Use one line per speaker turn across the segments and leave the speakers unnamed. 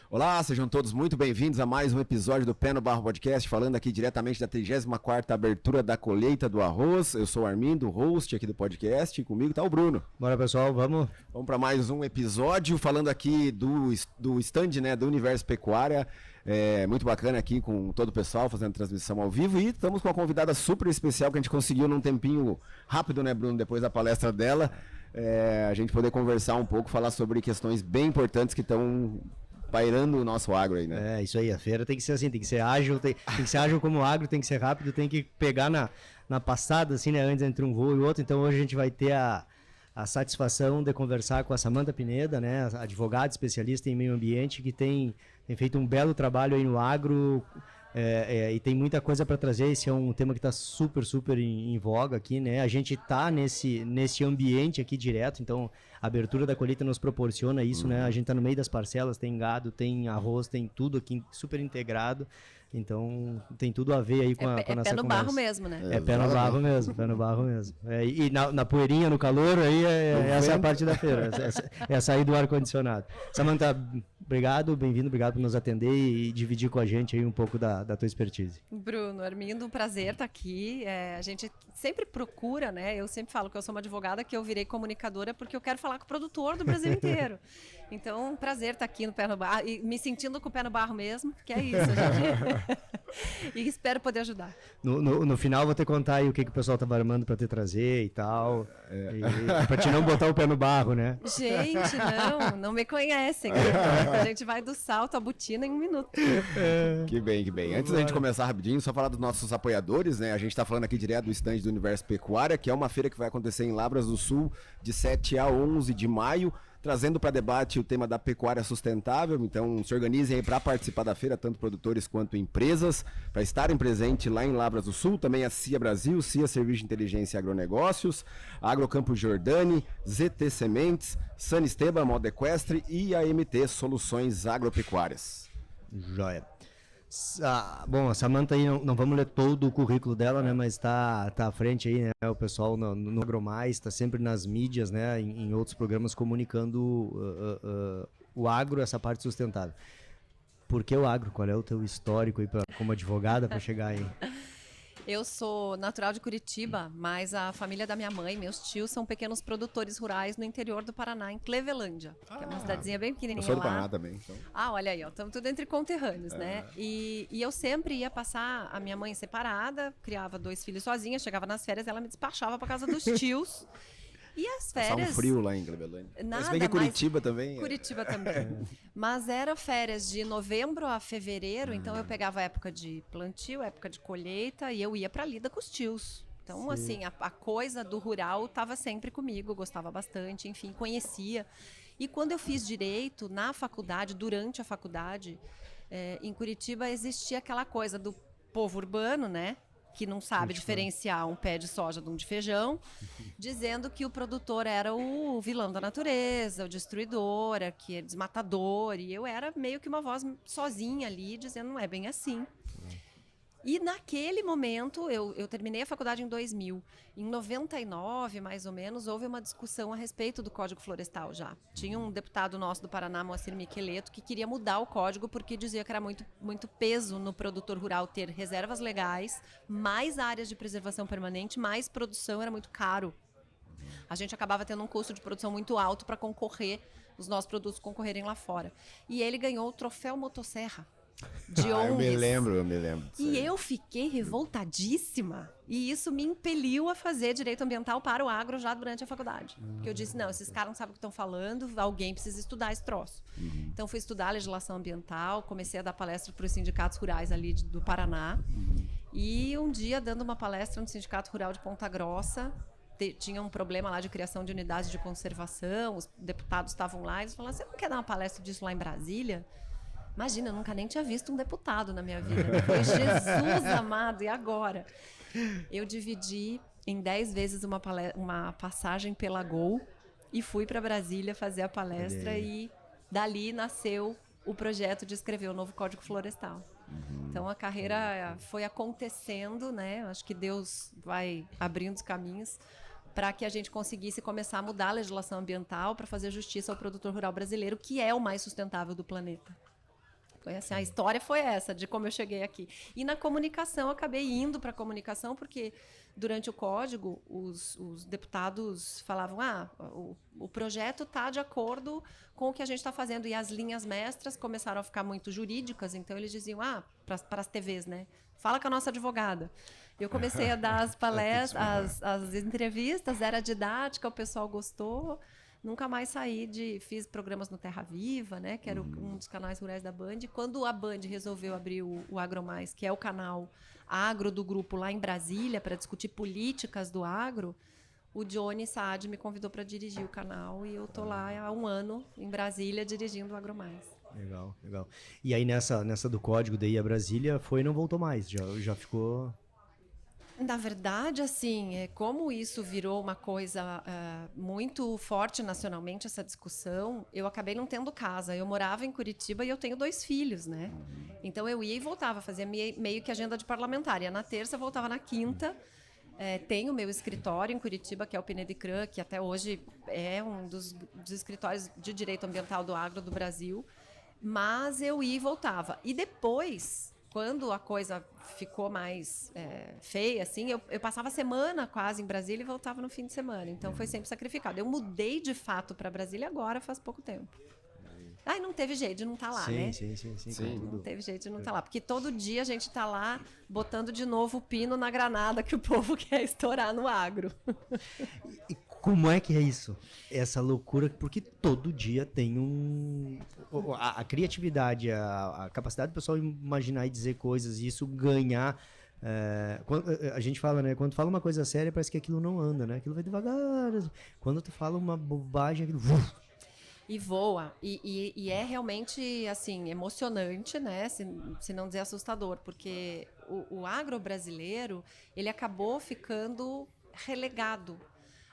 Olá, sejam todos muito bem-vindos a mais um episódio do Pé no Barro Podcast, falando aqui diretamente da 34ª abertura da colheita do arroz. Eu sou o Armindo, host aqui do podcast, e comigo tá o Bruno.
Bora, pessoal, vamos
Para mais um episódio, falando aqui do stand, né, do Universo Pecuária. Muito bacana aqui com todo o pessoal fazendo transmissão ao vivo, e estamos com uma convidada super especial que a gente conseguiu num tempinho rápido, né, Bruno, depois da palestra dela, a gente poder conversar um pouco, falar sobre questões bem importantes que estão pairando o nosso agro aí, né?
Isso aí, a feira tem que ser assim, tem que ser ágil, tem que ser ágil como o agro, tem que ser rápido, tem que pegar na passada, assim, né, antes entre um voo e outro. Então hoje a gente vai ter a satisfação de conversar com a Samantha Pineda, né, advogada especialista em meio ambiente, que tem feito um belo trabalho aí no agro, e tem muita coisa para trazer. Esse é um tema que está super em voga aqui, né? A gente está nesse ambiente aqui direto, então a abertura da colheita nos proporciona isso, né? A gente está no meio das parcelas, tem gado, tem arroz, tem tudo aqui super integrado. Então tem tudo a ver aí com a nossa conversa.
É pé no barro mesmo, né?
É pé no barro mesmo, pé no barro mesmo. E na poeirinha, no calor, aí essa é a parte da feira, é sair do ar-condicionado. Samantha, obrigado, bem-vindo, obrigado por nos atender e dividir com a gente aí um pouco da tua expertise.
Bruno, Armindo, um prazer estar aqui. A gente sempre procura, né? Eu sempre falo que eu sou uma advogada, que eu virei comunicadora porque eu quero falar com o produtor do Brasil inteiro. Então, um prazer estar aqui no pé no barro, e me sentindo com o pé no barro mesmo, que é isso, gente. E espero poder ajudar.
No final vou te contar aí o que o pessoal estava armando para te trazer e tal, para te não botar o pé no barro, né?
Gente, não me conhecem. A gente vai do salto à botina em 1 minuto.
Que bem, que bem. Antes da gente começar rapidinho, só falar dos nossos apoiadores, né? A gente está falando aqui direto do stand do Universo Pecuária, que é uma feira que vai acontecer em Lavras do Sul de 7 a 11 de maio, trazendo para debate o tema da pecuária sustentável. Então se organizem aí para participar da feira, tanto produtores quanto empresas, para estarem presentes lá em Lavras do Sul. Também a CIA Brasil, CIA Serviço de Inteligência e Agronegócios, Agrocampo Jordani, ZT Sementes, San Esteban Moda Equestre e a MT Soluções Agropecuárias.
Joia. Bom, a Samantha aí, não vamos ler todo o currículo dela, né, mas tá à frente aí, né, o pessoal no Agromais, tá sempre nas mídias, né, em outros programas comunicando o agro, essa parte sustentável. Por que o agro? Qual é o teu histórico aí como advogada para chegar aí?
Eu sou natural de Curitiba, mas a família da minha mãe, meus tios, são pequenos produtores rurais no interior do Paraná, em Clevelândia, que é uma cidadezinha bem pequenininha lá.
Eu sou do Paraná também, então.
Olha aí, estamos tudo entre conterrâneos, né? E eu sempre ia passar a minha mãe separada, criava 2 filhos sozinha, chegava nas férias, ela me despachava para casa dos tios. E as férias...
Tá um frio lá em Clevelândia.
Nada,
se bem que Curitiba também...
Curitiba também. Mas era férias de novembro a fevereiro, então eu pegava a época de plantio, época de colheita, e eu ia pra lida com os tios. Então, sim, assim, a coisa do rural estava sempre comigo, eu gostava bastante, enfim, conhecia. E quando eu fiz direito, na faculdade, durante a faculdade, em Curitiba existia aquela coisa do povo urbano, né? Que não sabe diferenciar um pé de soja de um de feijão, dizendo que o produtor era o vilão da natureza, o destruidor, que é desmatador, e eu era meio que uma voz sozinha ali, dizendo não é bem assim. E naquele momento, eu terminei a faculdade em 2000. Em 99, mais ou menos, houve uma discussão a respeito do Código Florestal já. Tinha um deputado nosso do Paraná, Moacir Miqueleto, que queria mudar o código porque dizia que era muito peso no produtor rural ter reservas legais, mais áreas de preservação permanente, mais produção, era muito caro. A gente acabava tendo um custo de produção muito alto para concorrer, os nossos produtos concorrerem lá fora. E ele ganhou o troféu Motosserra.
Eu me lembro.
E eu fiquei revoltadíssima. E isso me impeliu a fazer direito ambiental para o agro já durante a faculdade. Porque eu disse, não, esses caras não sabem o que estão falando, alguém precisa estudar esse troço. Então fui estudar legislação ambiental, comecei a dar palestra para os sindicatos rurais ali do Paraná. E um dia, dando uma palestra no Sindicato Rural de Ponta Grossa, tinha um problema lá de criação de unidades de conservação, os deputados estavam lá, e eles falaram, você não quer dar uma palestra disso lá em Brasília? Imagina, eu nunca nem tinha visto um deputado na minha vida. Depois, Jesus amado, e agora? Eu dividi em 10 vezes uma passagem pela Gol e fui para Brasília fazer a palestra, e dali nasceu o projeto de escrever o novo Código Florestal. Então a carreira foi acontecendo, né? Acho que Deus vai abrindo os caminhos para que a gente conseguisse começar a mudar a legislação ambiental para fazer justiça ao produtor rural brasileiro, que é o mais sustentável do planeta. Foi assim, a história foi essa, de como eu cheguei aqui. E na comunicação, eu acabei indo para a comunicação, porque durante o código, os deputados falavam, o projeto está de acordo com o que a gente está fazendo. E as linhas mestras começaram a ficar muito jurídicas, então eles diziam, para as TVs, né? Fala com a nossa advogada. Eu comecei a dar as palestras, as entrevistas, era didática, o pessoal gostou. Nunca mais fiz programas no Terra Viva, né, que era um dos canais rurais da Band. Quando a Band resolveu abrir o Agro Mais, que é o canal agro do grupo lá em Brasília, para discutir políticas do agro, o Johnny Saad me convidou para dirigir o canal e eu estou lá há 1 ano em Brasília dirigindo o Agro Mais.
Legal, legal. E aí nessa do código daí a Brasília foi e não voltou mais, já ficou...
Na verdade, assim, como isso virou uma coisa muito forte nacionalmente, essa discussão, eu acabei não tendo casa. Eu morava em Curitiba e eu tenho 2 filhos, né? Então eu ia e voltava, fazia meio que agenda de parlamentar. Ia na terça, voltava na quinta. Tenho meu escritório em Curitiba, que é o Pinedicran, que até hoje é um dos escritórios de direito ambiental do agro do Brasil. Mas eu ia e voltava. E depois... Quando a coisa ficou mais feia, assim, eu passava a semana quase em Brasília e voltava no fim de semana. Então, foi sempre sacrificado. Eu mudei, de fato, para Brasília agora, faz pouco tempo. Não teve jeito de não estar lá, né?
Sim.
Não teve jeito de não estar lá. Porque todo dia a gente está lá botando de novo o pino na granada que o povo quer estourar no agro.
E como é que é isso? Essa loucura, porque todo dia tem a criatividade, a capacidade do pessoal imaginar e dizer coisas, e isso ganhar. A gente fala, né? Quando fala uma coisa séria, parece que aquilo não anda, né? Aquilo vai devagar. Quando tu fala uma bobagem, aquilo...
E voa. E é realmente, assim, emocionante, né? Se não dizer assustador, porque o agro brasileiro, ele acabou ficando relegado.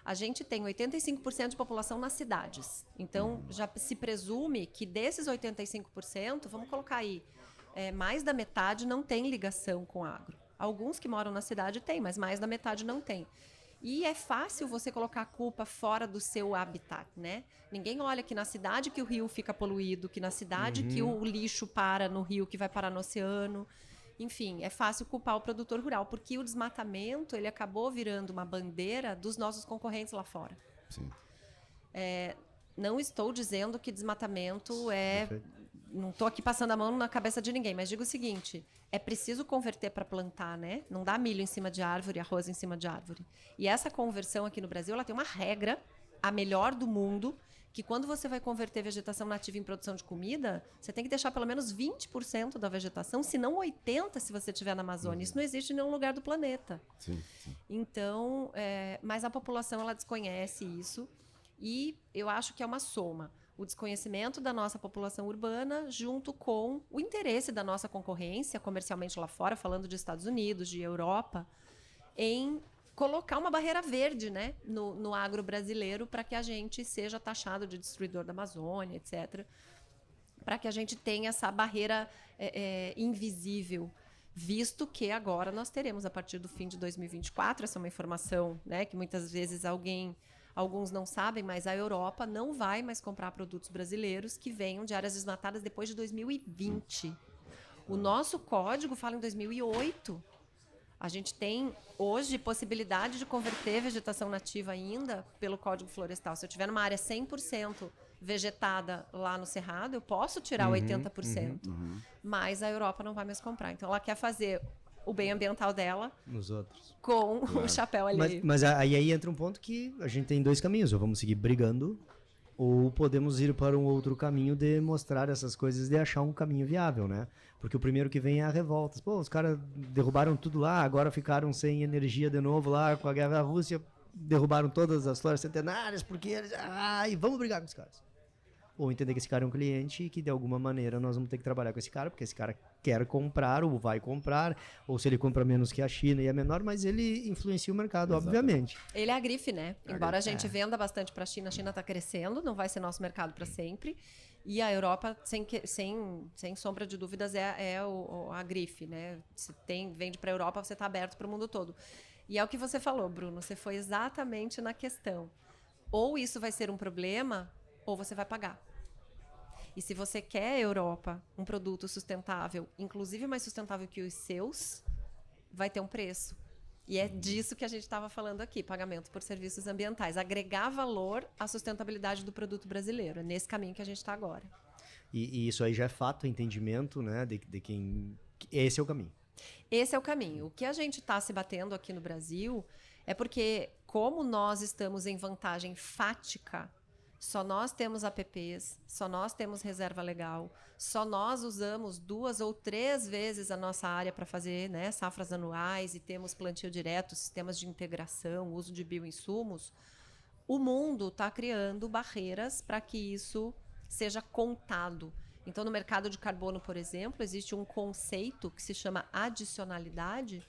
A gente tem 85% de população nas cidades. Então, já se presume que desses 85%, vamos colocar aí, mais da metade não tem ligação com o agro. Alguns que moram na cidade têm, mas mais da metade não tem. E é fácil você colocar a culpa fora do seu habitat, né? Ninguém olha que na cidade que o rio fica poluído, que na cidade que o lixo para no rio, que vai parar no oceano. Enfim, é fácil culpar o produtor rural, porque o desmatamento ele acabou virando uma bandeira dos nossos concorrentes lá fora.
Sim.
Não estou dizendo que desmatamento é... Não estou aqui passando a mão na cabeça de ninguém, mas digo o seguinte, é preciso converter para plantar, né? Não dá milho em cima de árvore, arroz em cima de árvore. E essa conversão aqui no Brasil, ela tem uma regra, a melhor do mundo, que quando você vai converter vegetação nativa em produção de comida, você tem que deixar pelo menos 20% da vegetação, se não 80% se você estiver na Amazônia. Isso não existe em nenhum lugar do planeta.
Sim.
Então, mas a população ela desconhece isso e eu acho que é uma soma. O desconhecimento da nossa população urbana junto com o interesse da nossa concorrência, comercialmente lá fora, falando de Estados Unidos, de Europa, em colocar uma barreira verde, né, no agro brasileiro para que a gente seja taxado de destruidor da Amazônia, etc. Para que a gente tenha essa barreira invisível, visto que agora nós teremos, a partir do fim de 2024, essa é uma informação, né, que muitas vezes alguns não sabem, mas a Europa não vai mais comprar produtos brasileiros que venham de áreas desmatadas depois de 2020. O nosso código fala em 2008. A gente tem, hoje, possibilidade de converter vegetação nativa ainda pelo Código Florestal. Se eu tiver numa área 100% vegetada lá no Cerrado, eu posso tirar 80%. Mas a Europa não vai mais comprar. Então, ela quer fazer o bem ambiental dela
nos outros
com o chapéu ali.
Mas aí entra um ponto que a gente tem 2 caminhos. Ou vamos seguir brigando, ou podemos ir para um outro caminho de mostrar essas coisas, de achar um caminho viável, né? Porque o primeiro que vem é a revolta. Pô, os caras derrubaram tudo lá, agora ficaram sem energia de novo lá com a guerra da Rússia, derrubaram todas as florestas centenárias, porque eles... e vamos brigar com os caras. Ou entender que esse cara é um cliente e que de alguma maneira nós vamos ter que trabalhar com esse cara, porque esse cara quer comprar ou vai comprar, ou se ele compra menos que a China e é menor, mas ele influencia o mercado, obviamente.
Ele é a grife, né? Embora a gente venda bastante para a China está crescendo, não vai ser nosso mercado para sempre. E a Europa, sem sombra de dúvidas, é a grife, né? Você vende para a Europa, você está aberto para o mundo todo. E é o que você falou, Bruno, você foi exatamente na questão. Ou isso vai ser um problema, ou você vai pagar. E se você quer, Europa, um produto sustentável, inclusive mais sustentável que os seus, vai ter um preço. E é disso que a gente estava falando aqui, pagamento por serviços ambientais. Agregar valor à sustentabilidade do produto brasileiro. É nesse caminho que a gente está agora.
E isso aí já é fato, entendimento, né, de quem... Esse é o caminho.
Esse é o caminho. O que a gente está se batendo aqui no Brasil é porque, como nós estamos em vantagem fática, só nós temos APPs, só nós temos reserva legal, só nós usamos 2 ou 3 vezes a nossa área para fazer, né, safras anuais, e temos plantio direto, sistemas de integração, uso de bioinsumos. O mundo está criando barreiras para que isso seja contado. Então, no mercado de carbono, por exemplo, existe um conceito que se chama adicionalidade,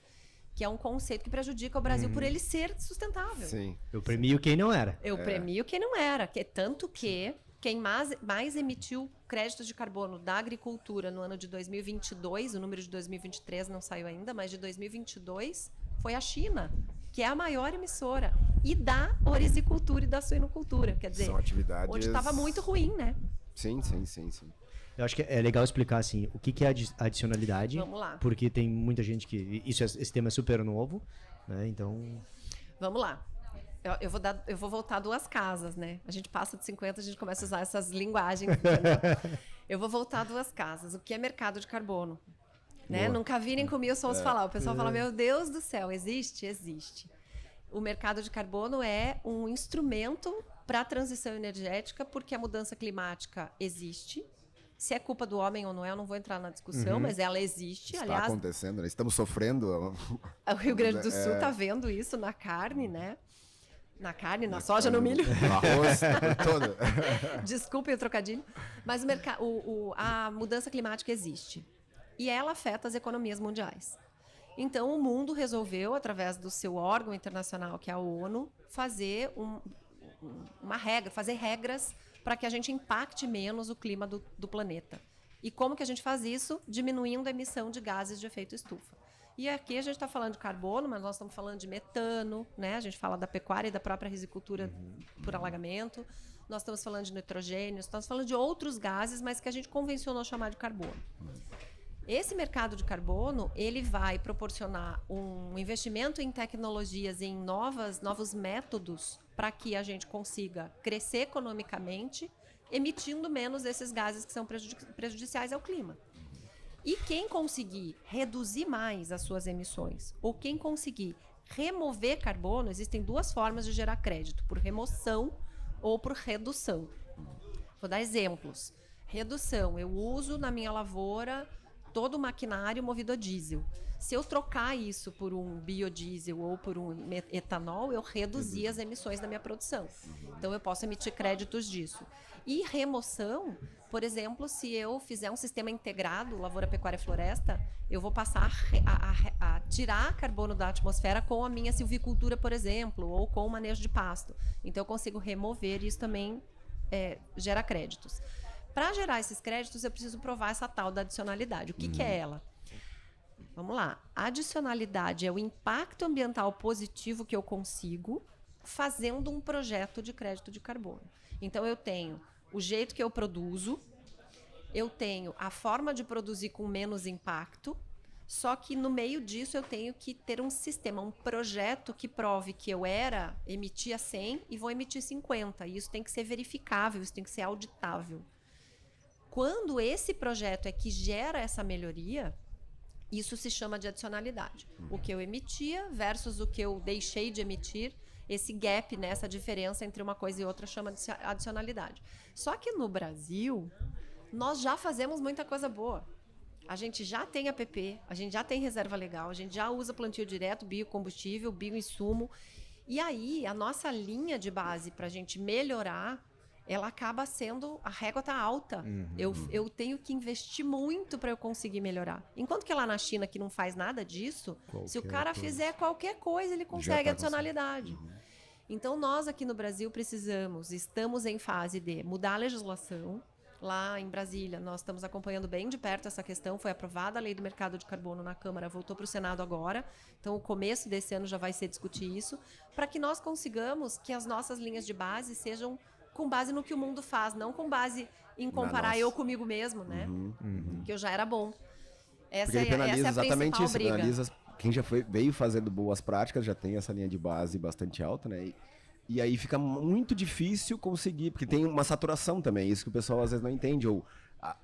que é um conceito que prejudica o Brasil por ele ser sustentável.
Sim.
Eu premio quem não era.
Eu premio quem não era. Tanto que quem mais emitiu créditos de carbono da agricultura no ano de 2022, o número de 2023 não saiu ainda, mas de 2022 foi a China, que é a maior emissora, e da orizicultura e da suinocultura. Quer dizer,
São atividades...
onde estava muito ruim, né?
Sim.
Eu acho que é legal explicar, assim, o que é adicionalidade.
Vamos lá.
Porque tem muita gente que... Esse tema é super novo, né? Então...
Vamos lá. Eu vou voltar 2 casas, né? A gente passa de 50, a gente começa a usar essas linguagens. Eu vou voltar 2 casas. O que é mercado de carbono? Né? Nunca vi nem comi, eu só ouço falar. O pessoal fala, meu Deus do céu, existe? Existe. O mercado de carbono é um instrumento para a transição energética, porque a mudança climática existe. Se é culpa do homem ou não é, eu não vou entrar na discussão, mas ela existe.
Está
aliás,
acontecendo, né? Estamos sofrendo.
o Rio Grande do Sul está vendo isso na carne, né? Na carne, na soja, no milho.
No arroz, por todo.
Desculpem o trocadilho. Mas a mudança climática existe. E ela afeta as economias mundiais. Então, o mundo resolveu, através do seu órgão internacional, que é a ONU, fazer fazer regras para que a gente impacte menos o clima do planeta. E como que a gente faz isso? Diminuindo a emissão de gases de efeito estufa. E aqui a gente está falando de carbono, mas nós estamos falando de metano, né? A gente fala da pecuária e da própria risicultura por alagamento. Nós estamos falando de nitrogênio, estamos falando de outros gases, mas que a gente convencionou chamar de carbono. Esse mercado de carbono, ele vai proporcionar um investimento em tecnologias, em novos métodos, para que a gente consiga crescer economicamente, emitindo menos esses gases que são prejudiciais ao clima. E quem conseguir reduzir mais as suas emissões, ou quem conseguir remover carbono, existem 2 formas de gerar crédito, por remoção ou por redução. Vou dar exemplos. Redução, eu uso na minha lavoura todo o maquinário movido a diesel. Se eu trocar isso por um biodiesel ou por um etanol, eu reduzi as emissões da minha produção. Então, eu posso emitir créditos disso. E remoção, por exemplo, se eu fizer um sistema integrado, lavoura, pecuária, floresta, eu vou passar a tirar carbono da atmosfera com a minha silvicultura, por exemplo, ou com o manejo de pasto. Então, eu consigo remover e isso também gera créditos. Para gerar esses créditos, eu preciso provar essa tal da adicionalidade. O que é ela? Vamos lá. A adicionalidade é o impacto ambiental positivo que eu consigo fazendo um projeto de crédito de carbono. Então, eu tenho o jeito que eu produzo, eu tenho a forma de produzir com menos impacto, só que no meio disso eu tenho que ter um sistema, um projeto que prove que eu emitia 100 e vou emitir 50. E isso tem que ser verificável, isso tem que ser auditável. Quando esse projeto é que gera essa melhoria, isso se chama de adicionalidade. O que eu emitia versus o que eu deixei de emitir, esse gap, né, essa diferença entre uma coisa e outra chama de adicionalidade. Só que no Brasil, nós já fazemos muita coisa boa. A gente já tem APP, a gente já tem reserva legal, a gente já usa plantio direto, biocombustível, bioinsumo. E aí, a nossa linha de base para a gente melhorar, ela acaba sendo, a régua está alta. Eu tenho que investir muito para eu conseguir melhorar. Enquanto que lá na China, que não faz nada disso, se o cara fizer qualquer coisa, ele consegue adicionalidade. Então, nós aqui no Brasil estamos em fase de mudar a legislação. Lá em Brasília, nós estamos acompanhando bem de perto essa questão. Foi aprovada a lei do mercado de carbono na Câmara, voltou para o Senado agora. Então, o começo desse ano já vai ser discutir isso, para que nós consigamos que as nossas linhas de base sejam com base no que o mundo faz, não com base em comparar
nossa.
eu comigo mesmo, né? Que eu já era bom.
Porque ele penaliza
essa é a
exatamente
principal
isso,
briga.
penaliza quem já veio fazendo boas práticas, já tem essa linha de base bastante alta, né? E aí fica muito difícil conseguir, porque tem uma saturação também, isso que o pessoal às vezes não entende, ou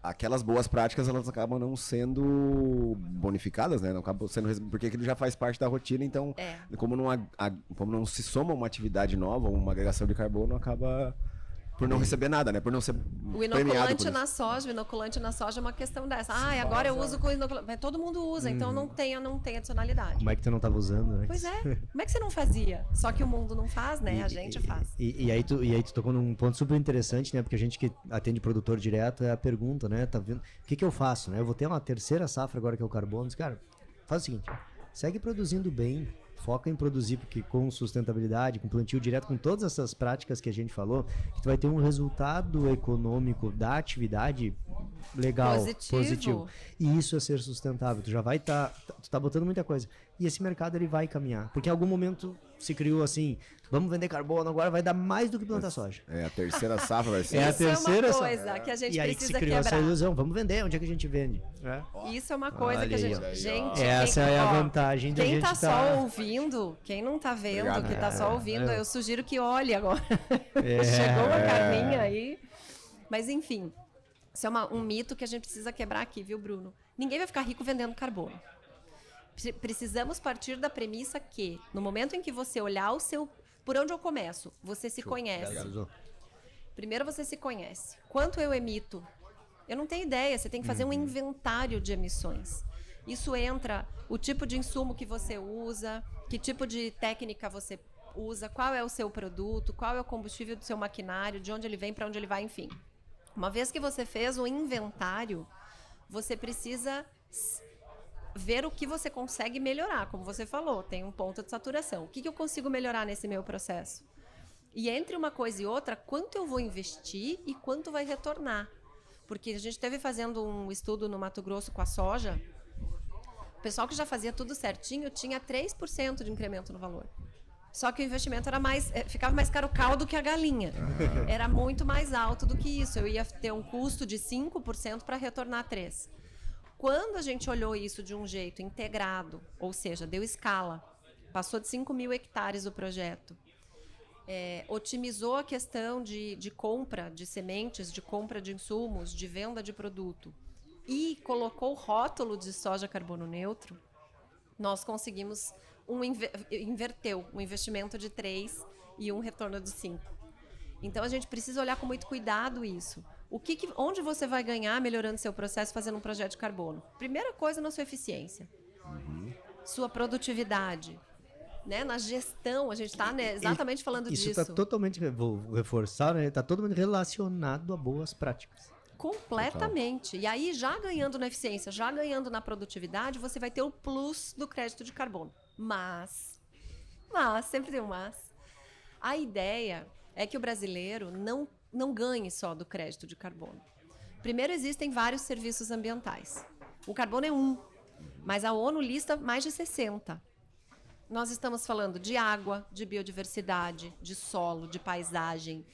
aquelas boas práticas elas acabam não sendo bonificadas, né? Não acabam sendo, porque aquilo já faz parte da rotina, então como não se soma uma atividade nova, uma agregação de carbono, acaba por não receber nada, né? Por não ser
O inoculante na soja é uma questão dessa. Agora eu uso com inoculante. Mas todo mundo usa, então não tem adicionalidade.
Como é que tu não estava usando, né?
Pois é. Como é que você não fazia? Só que o mundo não faz, né? A gente faz.
E aí tu tocou num ponto super interessante, né? Porque a gente que atende produtor direto é a pergunta, né? Tá vendo? O que eu faço, né? Eu vou ter uma terceira safra agora que é o carbono. Diz, cara, faz o seguinte, segue produzindo bem, foca em produzir, porque com sustentabilidade, com plantio direto, com todas essas práticas que a gente falou, que tu vai ter um resultado econômico da atividade legal, positivo. E isso é ser sustentável. Tu já vai tu tá botando muita coisa. E esse mercado ele vai caminhar, porque em algum momento se criou assim, vamos vender carbono, agora vai dar mais do que plantar soja.
É a terceira safra vai ser.
É a terceira
Isso é uma coisa que a gente
e aí que
precisa
se criou
quebrar.
essa ilusão, vamos vender, onde é que a gente vende?
Isso é uma coisa que a gente...
Essa é a vantagem da
quem
gente
tá só ouvindo, quem não tá vendo,
Obrigado.
que tá só ouvindo, eu sugiro que olhe agora. Chegou a Carminha aí. Mas enfim, isso é um mito que a gente precisa quebrar aqui, viu, Bruno? Ninguém vai ficar rico vendendo carbono. Precisamos partir da premissa que, no momento em que você olhar por onde eu começo, você se conhece. Primeiro você se conhece. Quanto eu emito? Eu não tenho ideia, você tem que fazer um inventário de emissões. Isso entra o tipo de insumo que você usa, que tipo de técnica você usa, qual é o seu produto, qual é o combustível do seu maquinário, de onde ele vem, para onde ele vai, enfim. Uma vez que você fez o inventário, você precisa ver o que você consegue melhorar. Como você falou, tem um ponto de saturação. O que eu consigo melhorar nesse meu processo? E entre uma coisa e outra, quanto eu vou investir e quanto vai retornar. Porque a gente esteve fazendo um estudo no Mato Grosso com a soja. O pessoal que já fazia tudo certinho tinha 3% de incremento no valor. Só que o investimento era ficava mais caro o caldo que a galinha. Era muito mais alto do que isso. Eu ia ter um custo de 5% para retornar 3%. Quando a gente olhou isso de um jeito integrado, ou seja, deu escala, passou de 5.000 hectares o projeto, otimizou a questão de compra de sementes, de compra de insumos, de venda de produto, e colocou o rótulo de soja carbono neutro, nós conseguimos inverteu um investimento de 3 e um retorno de 5. Então a gente precisa olhar com muito cuidado isso. Onde você vai ganhar melhorando seu processo fazendo um projeto de carbono? Primeira coisa, na sua eficiência. Sua produtividade. Né? Na gestão, a gente está exatamente falando disso.
Isso está totalmente, vou reforçar, está totalmente relacionado a boas práticas.
Completamente. E aí, já ganhando na eficiência, já ganhando na produtividade, você vai ter o plus do crédito de carbono. Mas, sempre tem um mas, a ideia é que o brasileiro não ganhe só do crédito de carbono. Primeiro, existem vários serviços ambientais. O carbono é um, mas a ONU lista mais de 60. Nós estamos falando de água, de biodiversidade, de solo, de paisagem,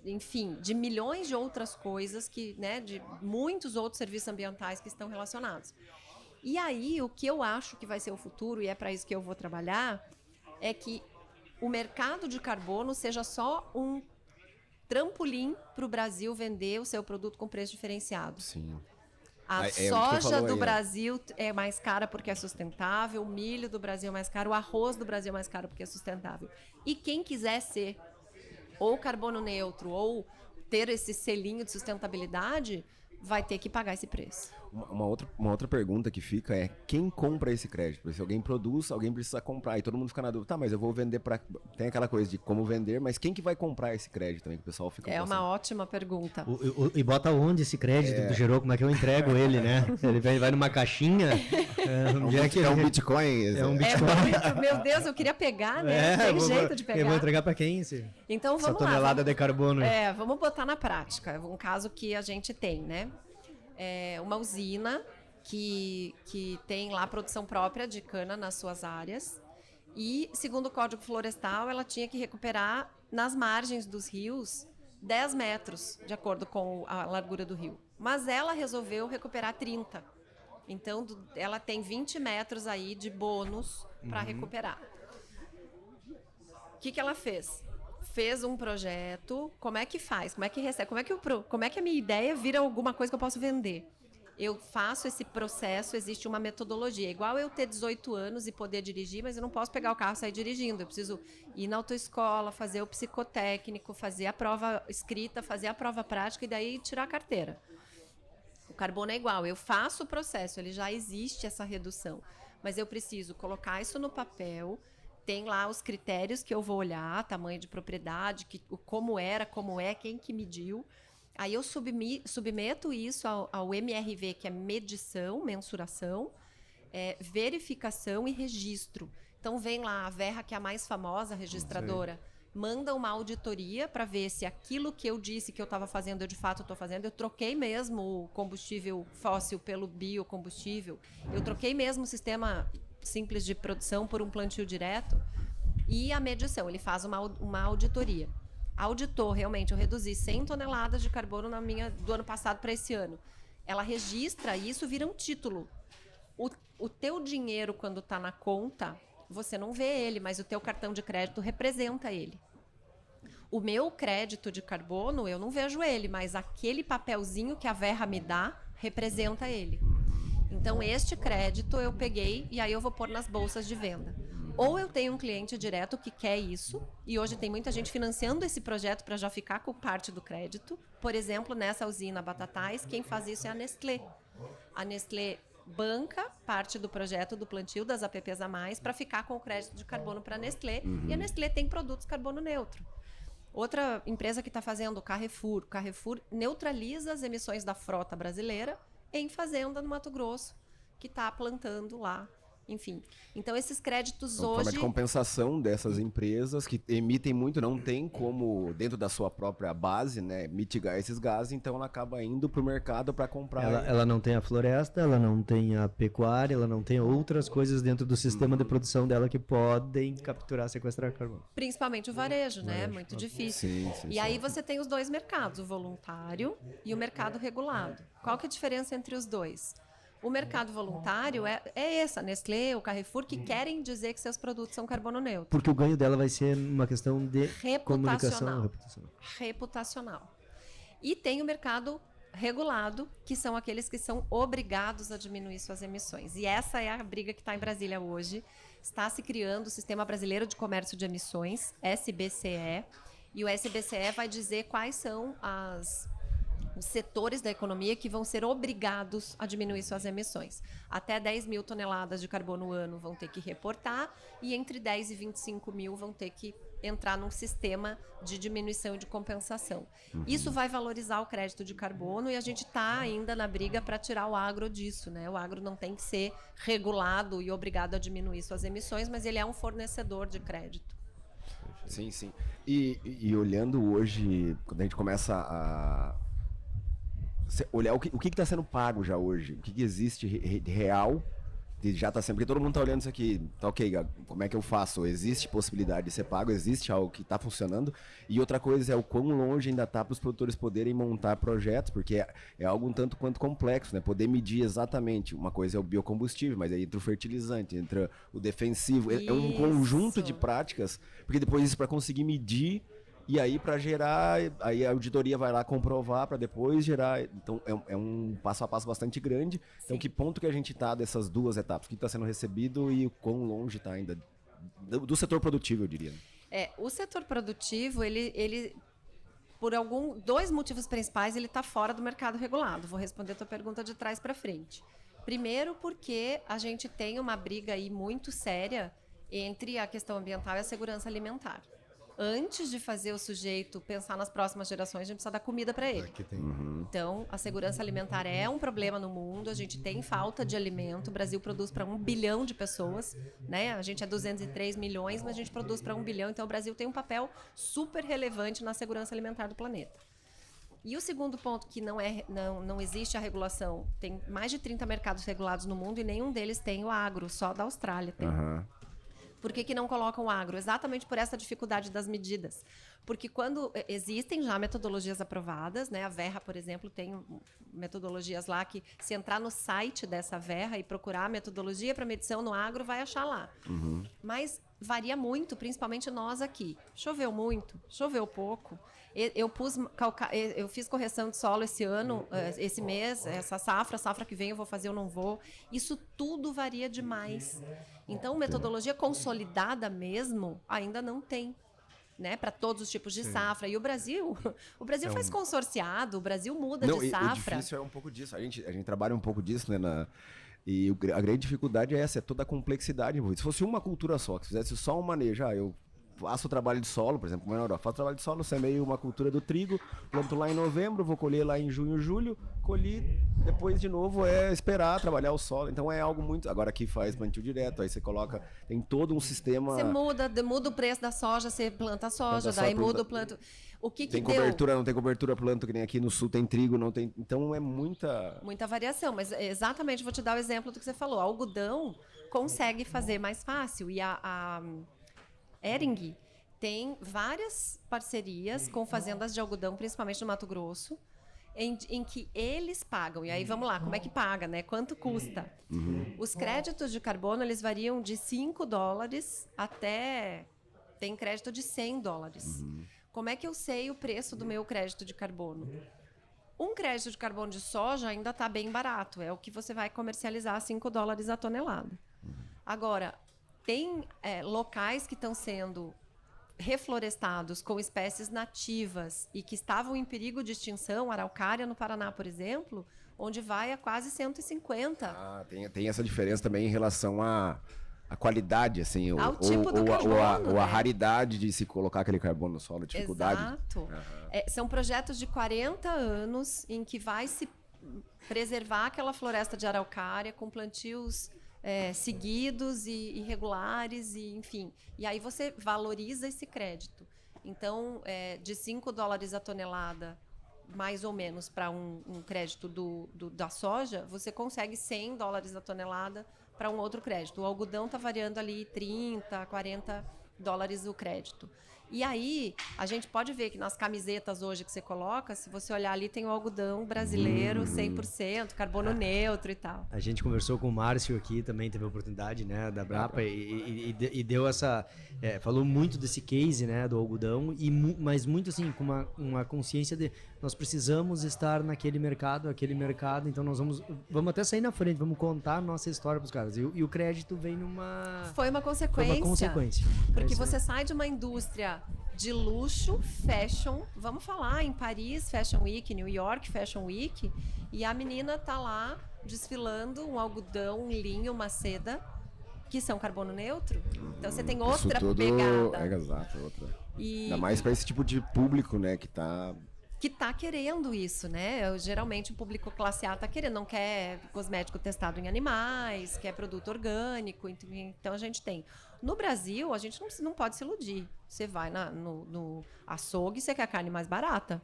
enfim, de milhões de outras coisas, de muitos outros serviços ambientais que estão relacionados. E aí, o que eu acho que vai ser o futuro, e é para isso que eu vou trabalhar, é que o mercado de carbono seja só um trampolim para o Brasil vender o seu produto com preço diferenciado.
Sim.
A soja do Brasil é mais cara porque é sustentável, o milho do Brasil é mais caro, o arroz do Brasil é mais caro porque é sustentável. E quem quiser ser ou carbono neutro ou ter esse selinho de sustentabilidade, vai ter que pagar esse preço.
Uma outra pergunta que fica é: quem compra esse crédito? Porque se alguém produz, alguém precisa comprar. E todo mundo fica na dúvida: tá, mas eu vou vender para. Tem aquela coisa de como vender, mas quem que vai comprar esse crédito também? Que o pessoal fica.
É uma ótima pergunta.
E bota onde esse crédito do gerou? Como é que eu entrego ele, né? Ele vai numa caixinha.
É um Bitcoin.
É um Bitcoin.
Meu Deus, eu queria pegar, né? Tem jeito de pegar.
Eu vou entregar para quem?
Então vamos
essa tonelada de carbono.
Vamos botar na prática. É um caso que a gente tem, né? Uma usina que tem lá produção própria de cana nas suas áreas e, segundo o Código Florestal, ela tinha que recuperar nas margens dos rios 10 metros, de acordo com a largura do rio. Mas ela resolveu recuperar 30. Então, ela tem 20 metros aí de bônus para recuperar. O que ela fez? Fez um projeto. Como é que faz? Como é que recebe? Como é que a minha ideia vira alguma coisa que eu posso vender? Eu faço esse processo, existe uma metodologia. Igual eu ter 18 anos e poder dirigir, mas eu não posso pegar o carro e sair dirigindo. Eu preciso ir na autoescola, fazer o psicotécnico, fazer a prova escrita, fazer a prova prática e daí tirar a carteira. O carbono é igual. Eu faço o processo, ele já existe essa redução. Mas eu preciso colocar isso no papel. Tem lá os critérios que eu vou olhar, tamanho de propriedade, como é, quem que mediu. Aí eu submeto isso ao MRV, que é medição, mensuração, verificação e registro. Então vem lá a Verra, que é a mais famosa, a registradora, manda uma auditoria para ver se aquilo que eu disse que eu estava fazendo, eu de fato estou fazendo. Eu troquei mesmo o combustível fóssil pelo biocombustível. Eu troquei mesmo o sistema simples de produção por um plantio direto. E a medição, ele faz uma auditoria. Auditou, realmente, eu reduzi 100 toneladas de carbono do ano passado para esse ano. Ela registra e isso vira um título. O teu dinheiro, quando está na conta, você não vê ele, mas o teu cartão de crédito representa ele. O meu crédito de carbono, eu não vejo ele, mas aquele papelzinho que a Verra me dá, representa ele. Então, este crédito eu peguei e aí eu vou pôr nas bolsas de venda. Ou eu tenho um cliente direto que quer isso, e hoje tem muita gente financiando esse projeto para já ficar com parte do crédito. Por exemplo, nessa usina Batatais, quem faz isso é a Nestlé. A Nestlé banca parte do projeto do plantio das APPs a mais para ficar com o crédito de carbono para a Nestlé, e a Nestlé tem produtos carbono neutro. Outra empresa que está fazendo, o Carrefour. O Carrefour neutraliza as emissões da frota brasileira em fazenda no Mato Grosso, que está plantando lá. Enfim, então esses créditos
Uma
hoje...
forma de compensação dessas empresas que emitem muito, não tem como, dentro da sua própria base, né, mitigar esses gases, então ela acaba indo para o mercado para comprar.
Ela não tem a floresta, ela não tem a pecuária, ela não tem outras coisas dentro do sistema de produção dela que podem capturar, sequestrar carbono.
Principalmente o varejo, né? Muito difícil.
Sim,
Aí você tem os dois mercados, o voluntário e o mercado regulado. Qual que é a diferença entre os dois? O mercado voluntário é essa, a Nestlé, o Carrefour, que querem dizer que seus produtos são carbono neutro.
Porque o ganho dela vai ser uma questão de comunicação.
Reputacional. E tem o mercado regulado, que são aqueles que são obrigados a diminuir suas emissões. E essa é a briga que está em Brasília hoje. Está se criando o Sistema Brasileiro de Comércio de Emissões, SBCE, e o SBCE vai dizer quais são os setores da economia que vão ser obrigados a diminuir suas emissões. Até 10 mil toneladas de carbono ano vão ter que reportar e entre 10 e 25 mil vão ter que entrar num sistema de diminuição e de compensação. Isso vai valorizar o crédito de carbono e a gente está ainda na briga para tirar o agro disso, né? O agro não tem que ser regulado e obrigado a diminuir suas emissões, mas ele é um fornecedor de crédito.
Sim. E olhando hoje, quando a gente começa a olhar o que está sendo pago já hoje, o que existe real, que já está sendo, porque todo mundo está olhando isso aqui, tá ok, como é que eu faço? Existe possibilidade de ser pago, existe algo que está funcionando, e outra coisa é o quão longe ainda está para os produtores poderem montar projetos, porque é algo um tanto quanto complexo, né? Poder medir exatamente, uma coisa é o biocombustível, mas aí entra o fertilizante, entra o defensivo, é um conjunto de práticas, porque depois isso para conseguir medir. E aí, para gerar, aí a auditoria vai lá comprovar para depois gerar. Então, é um passo a passo bastante grande. Então, que ponto que a gente está dessas duas etapas? O que está sendo recebido e o quão longe está ainda do setor produtivo, eu diria.
O setor produtivo, ele por dois motivos principais, ele está fora do mercado regulado. Vou responder a tua pergunta de trás para frente. Primeiro, porque a gente tem uma briga aí muito séria entre a questão ambiental e a segurança alimentar. Antes de fazer o sujeito pensar nas próximas gerações, a gente precisa dar comida para ele. Então, a segurança alimentar é um problema no mundo, a gente tem falta de alimento, o Brasil produz para 1 bilhão de pessoas, né? A gente é 203 milhões, mas a gente produz para 1 bilhão, então o Brasil tem um papel super relevante na segurança alimentar do planeta. E o segundo ponto, que não existe a regulação, tem mais de 30 mercados regulados no mundo e nenhum deles tem o agro, só da Austrália tem. Por que não colocam agro? Exatamente por essa dificuldade das medidas. Porque quando existem já metodologias aprovadas, né? A Verra, por exemplo, tem metodologias lá que, se entrar no site dessa Verra e procurar a metodologia para medição no agro, vai achar lá. Mas varia muito, principalmente nós aqui. Choveu muito, choveu pouco. Eu fiz correção de solo esse ano, esse mês, essa safra que vem eu vou fazer, eu não vou. Isso tudo varia demais. Então, metodologia consolidada mesmo, ainda não tem, né, para todos os tipos de safra. E o Brasil faz consorciado, o Brasil muda de safra.
O difícil é um pouco disso. A gente trabalha um pouco disso, né, e a grande dificuldade é essa, é toda a complexidade envolvida. Se fosse uma cultura só, que fizesse só um manejo, eu faço o trabalho de solo, por exemplo, como na Europa, faço o trabalho de solo, semeio uma cultura do trigo, planto lá em novembro, vou colher lá em junho, julho, colhi, depois de novo é esperar trabalhar o solo. Então é algo muito... Agora aqui faz plantio direto, aí você coloca, tem todo um sistema...
Você muda o preço da soja, você planta a soja, daí muda o planto... O que
tem
deu?
Cobertura, não tem cobertura, planto que nem aqui no sul tem trigo, não tem... Então é muita...
Muita variação, mas exatamente, vou te dar o exemplo do que você falou. O algodão consegue fazer mais fácil, e a Hering tem várias parcerias com fazendas de algodão, principalmente no Mato Grosso, em que eles pagam. E aí, vamos lá, como é que paga, né? Quanto custa? Os créditos de carbono, eles variam de $5 até... Tem crédito de $100. Como é que eu sei o preço do meu crédito de carbono? Um crédito de carbono de soja ainda está bem barato. É o que você vai comercializar a $5 a tonelada. Agora, tem locais que estão sendo reflorestados com espécies nativas e que estavam em perigo de extinção, araucária no Paraná, por exemplo, onde vai a quase 150.
Tem essa diferença também em relação à qualidade, assim,
ao tipo do carbono,
ou a raridade de se colocar aquele carbono no solo, a dificuldade.
Exato. São projetos de 40 anos em que vai se preservar aquela floresta de araucária com plantios seguidos e regulares, e enfim. E aí você valoriza esse crédito. Então, de $5 a tonelada, mais ou menos, para um crédito da soja, você consegue $100 a tonelada para um outro crédito. O algodão está variando ali $30, $40 o crédito. E aí, a gente pode ver que nas camisetas hoje que você coloca, se você olhar ali, tem o algodão brasileiro, 100%, carbono neutro e tal.
A gente conversou com o Márcio aqui, também teve a oportunidade, né, da Brapa, e deu essa... falou muito desse case, né, do algodão, mas muito assim, com uma consciência de nós precisamos estar naquele mercado, então nós vamos até sair na frente, vamos contar a nossa história para os caras. E o crédito vem numa...
Foi uma consequência. Porque você sai de uma indústria de luxo, fashion, vamos falar em Paris Fashion Week, New York Fashion Week, e a menina tá lá desfilando um algodão, um linho, uma seda, que são carbono neutro. Então você tem outra pegada.
Exato, outra. Ainda mais para esse tipo de público, né, que tá querendo
isso, né? Geralmente o público classe A tá querendo, não quer cosmético testado em animais, quer produto orgânico, então a gente tem. No Brasil, a gente não pode se iludir. Você vai no açougue, você quer a carne mais barata.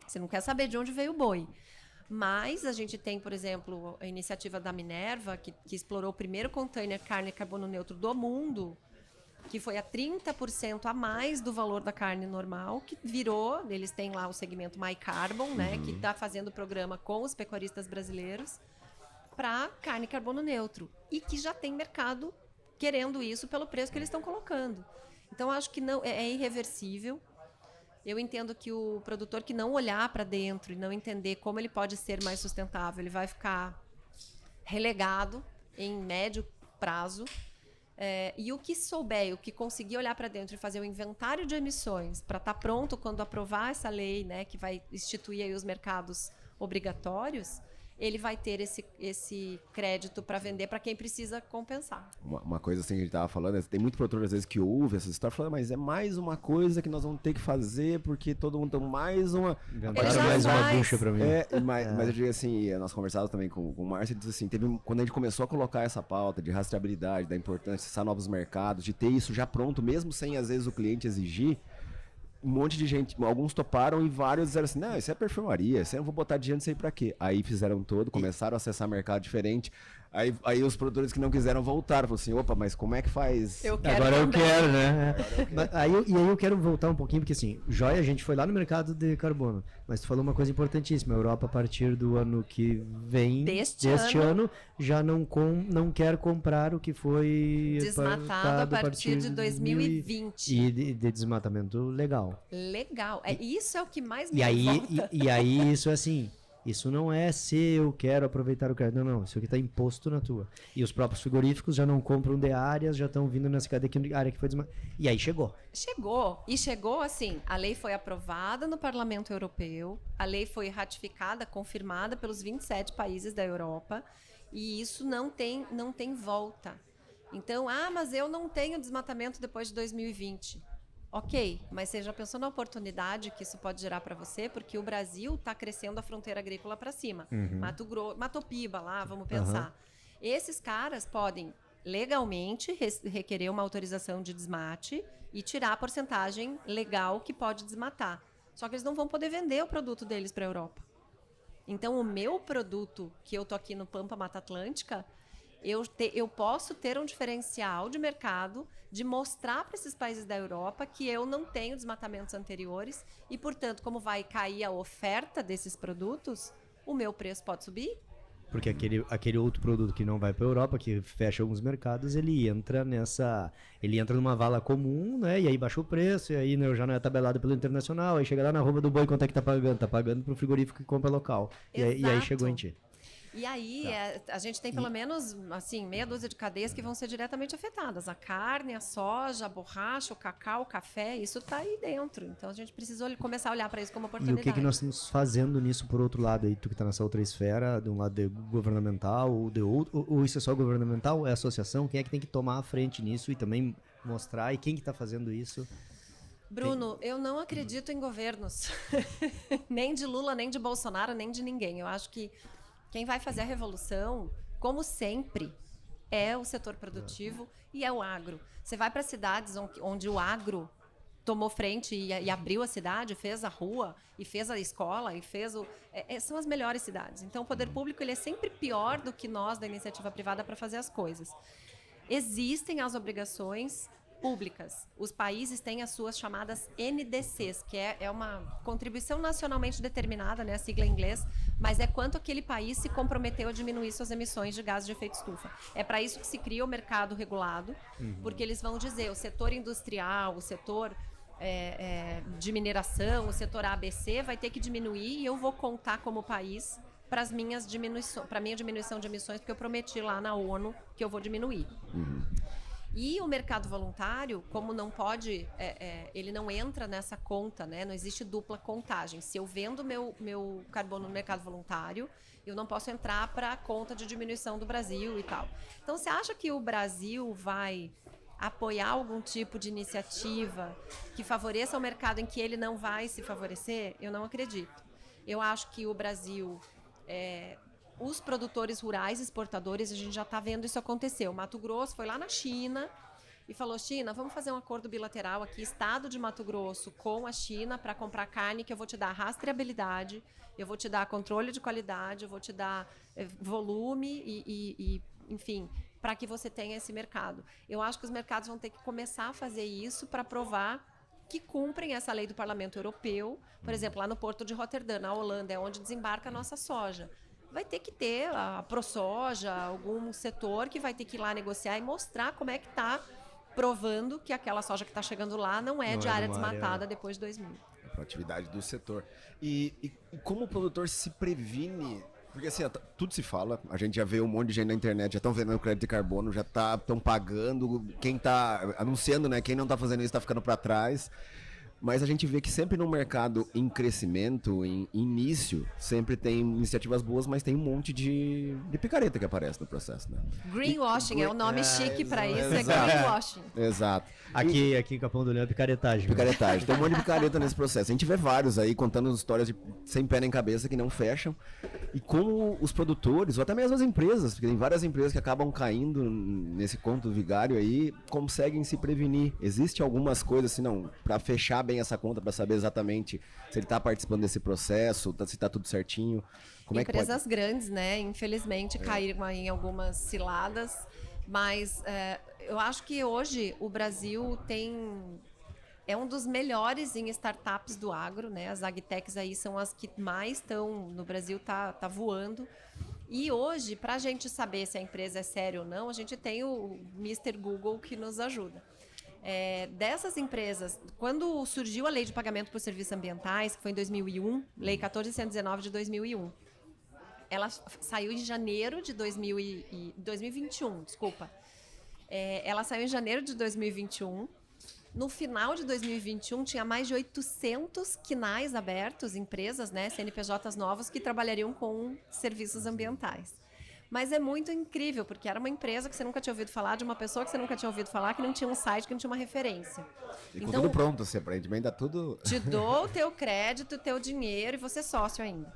Você não quer saber de onde veio o boi. Mas a gente tem, por exemplo, a iniciativa da Minerva, que explorou o primeiro container carne carbono neutro do mundo, que foi a 30% a mais do valor da carne normal, que virou, eles têm lá o segmento My Carbon, né, que está fazendo o programa com os pecuaristas brasileiros para carne carbono neutro, e que já tem mercado querendo isso pelo preço que eles estão colocando. Então, acho que não é irreversível. Eu entendo que o produtor que não olhar para dentro e não entender como ele pode ser mais sustentável, ele vai ficar relegado em médio prazo. E o que souber, o que conseguir olhar para dentro e fazer o inventário de emissões para estar pronto quando aprovar essa lei, né, que vai instituir aí os mercados obrigatórios, ele vai ter esse crédito para vender para quem precisa compensar.
Uma coisa assim que a gente tava falando, tem muito produtor às vezes que ouve essa história falando, mas é mais uma coisa que nós vamos ter que fazer porque todo mundo tem mais uma...
Inventaram mais uma bucha para mim.
Mas eu digo assim, nós conversávamos também com o Márcio, ele disse assim, quando a gente começou a colocar essa pauta de rastreabilidade, da importância de acessar novos mercados, de ter isso já pronto, mesmo sem às vezes o cliente exigir, um monte de gente, alguns toparam e vários disseram assim, não, isso é perfumaria, isso eu não vou botar dinheiro, não sei pra quê. Aí fizeram todo, começaram a acessar mercado diferente. Aí os produtores que não quiseram voltaram, falaram assim, opa, mas como é que faz?
Eu quero
Agora eu
também.
quero, né? E aí eu quero voltar um pouquinho, porque assim, joia, a gente foi lá no mercado de carbono, mas tu falou uma coisa importantíssima, a Europa a partir do ano que vem,
Deste
ano, já não quer comprar o que foi
Desmatado a partir de 2020.
E de desmatamento legal.
Legal. Isso é o que mais me
E aí,
revolta.
e aí isso é assim, isso não é se eu quero aproveitar o crédito, não, isso aqui está imposto na tua. E os próprios frigoríficos já não compram de áreas, já estão vindo nessa área que foi desmatada. E aí chegou.
Chegou assim, a lei foi aprovada no Parlamento Europeu, a lei foi ratificada, confirmada pelos 27 países da Europa, e isso não tem volta. Então, mas eu não tenho desmatamento depois de 2020. Ok, mas você já pensou na oportunidade que isso pode gerar para você? Porque o Brasil está crescendo a fronteira agrícola para cima. Mato Grosso, Matopiba lá, vamos pensar. Esses caras podem legalmente requerer uma autorização de desmate e tirar a porcentagem legal que pode desmatar. Só que eles não vão poder vender o produto deles para a Europa. Então, o meu produto, que eu tô aqui no Pampa Mata Atlântica, eu posso ter um diferencial de mercado de mostrar para esses países da Europa que eu não tenho desmatamentos anteriores e, portanto, como vai cair a oferta desses produtos, o meu preço pode subir.
Porque aquele outro produto que não vai para a Europa, que fecha alguns mercados, ele entra numa vala comum, né? E aí baixa o preço, e aí, né, já não é tabelado pelo internacional, aí chega lá na arroba do boi, quanto é que tá pagando? Tá pagando pro frigorífico que compra local. E aí chegou em ti.
E aí, a gente tem pelo menos, assim, meia dúzia de cadeias que vão ser diretamente afetadas. A carne, a soja, a borracha, o cacau, o café, isso está aí dentro. Então, a gente precisou começar a olhar para isso como
E
oportunidade.
o que nós estamos fazendo nisso por outro lado aí? Tu que está nessa outra esfera, de um lado de governamental, ou de outro, ou isso é só governamental? É associação? Quem é que tem que tomar a frente nisso e também mostrar? E quem que está fazendo isso?
Bruno, eu não acredito em governos. Nem de Lula, nem de Bolsonaro, nem de ninguém. Eu acho que quem vai fazer a revolução, como sempre, é o setor produtivo e é o agro. Você vai para cidades onde o agro tomou frente e abriu a cidade, fez a rua, e fez a escola, e fez são as melhores cidades. Então, o poder público ele é sempre pior do que nós, da iniciativa privada, para fazer as coisas. Existem as obrigações públicas. Os países têm as suas chamadas NDCs, que é uma contribuição nacionalmente determinada, né, a sigla em inglês, mas é quanto aquele país se comprometeu a diminuir suas emissões de gases de efeito estufa. É para isso que se cria o mercado regulado, porque eles vão dizer, o setor industrial, o setor de mineração, o setor ABC vai ter que diminuir e eu vou contar como país para a minha diminuição de emissões, porque eu prometi lá na ONU que eu vou diminuir. E o mercado voluntário, como não pode, ele não entra nessa conta, né? Não existe dupla contagem. Se eu vendo meu carbono no mercado voluntário, eu não posso entrar para a conta de diminuição do Brasil e tal. Então, você acha que o Brasil vai apoiar algum tipo de iniciativa que favoreça o mercado em que ele não vai se favorecer? Eu não acredito. Eu acho que o Brasil... os produtores rurais, exportadores, a gente já está vendo isso acontecer. O Mato Grosso foi lá na China e falou, China, vamos fazer um acordo bilateral aqui, Estado de Mato Grosso com a China para comprar carne que eu vou te dar rastreabilidade, eu vou te dar controle de qualidade, eu vou te dar volume e enfim, para que você tenha esse mercado. Eu acho que os mercados vão ter que começar a fazer isso para provar que cumprem essa lei do Parlamento Europeu. Por exemplo, lá no Porto de Roterdã, na Holanda, é onde desembarca a nossa soja. Vai ter que ter a ProSoja, algum setor que vai ter que ir lá negociar e mostrar como é que está provando que aquela soja que está chegando lá não é de área desmatada depois de 2000.
A atividade do setor. E como o produtor se previne? Porque assim, tudo se fala, a gente já vê um monte de gente na internet, já estão vendendo crédito de carbono, já estão pagando, quem está anunciando, né? Quem não está fazendo isso está ficando para trás. Mas a gente vê que sempre num mercado em crescimento, em início, sempre tem iniciativas boas, mas tem um monte de picareta que aparece no processo, né?
Greenwashing é o nome chique para isso,
exato.
é greenwashing.
Exato.
Aqui em Capão do Leão é picaretagem.
Picaretagem. Tem um monte de picareta nesse processo. A gente vê vários aí contando histórias sem pé nem cabeça que não fecham. E como os produtores, ou até mesmo as empresas, porque tem várias empresas que acabam caindo nesse conto vigário aí, conseguem se prevenir. Existe algumas coisas assim, não, para fechar bem bem essa conta para saber exatamente se ele está participando desse processo, se está tudo certinho? Como é que pode?
Empresas grandes, né? Infelizmente caíram aí em algumas ciladas, mas eu acho que hoje o Brasil é um dos melhores em startups do agro, né? As agtechs aí são as que mais estão no Brasil, tá voando. E hoje, para a gente saber se a empresa é séria ou não, a gente tem o Mr. Google que nos ajuda. Dessas empresas, quando surgiu a Lei de Pagamento por Serviços Ambientais, que foi em 2001, Lei 14.119 de 2001, ela saiu em janeiro de 2021, desculpa. Ela saiu em janeiro de 2021. No final de 2021, tinha mais de 800 quinais abertos, empresas, né, CNPJs novos, que trabalhariam com serviços ambientais. Mas é muito incrível, porque era uma empresa que você nunca tinha ouvido falar, de uma pessoa que você nunca tinha ouvido falar, que não tinha um site, que não tinha uma referência.
E com tudo pronto, você aparentemente dá tudo...
Te dou o teu crédito, o teu dinheiro e você é sócio ainda.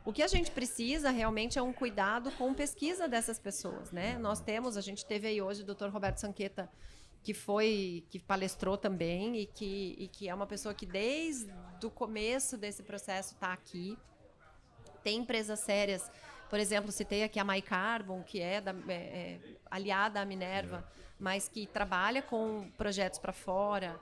O que a gente precisa realmente é um cuidado com pesquisa dessas pessoas, né? A gente teve aí hoje o Dr. Roberto Sanqueta, que palestrou também e que é uma pessoa que desde o começo desse processo está aqui. Tem empresas sérias, por exemplo, citei aqui a MyCarbon, que é aliada à Minerva, mas que trabalha com projetos para fora,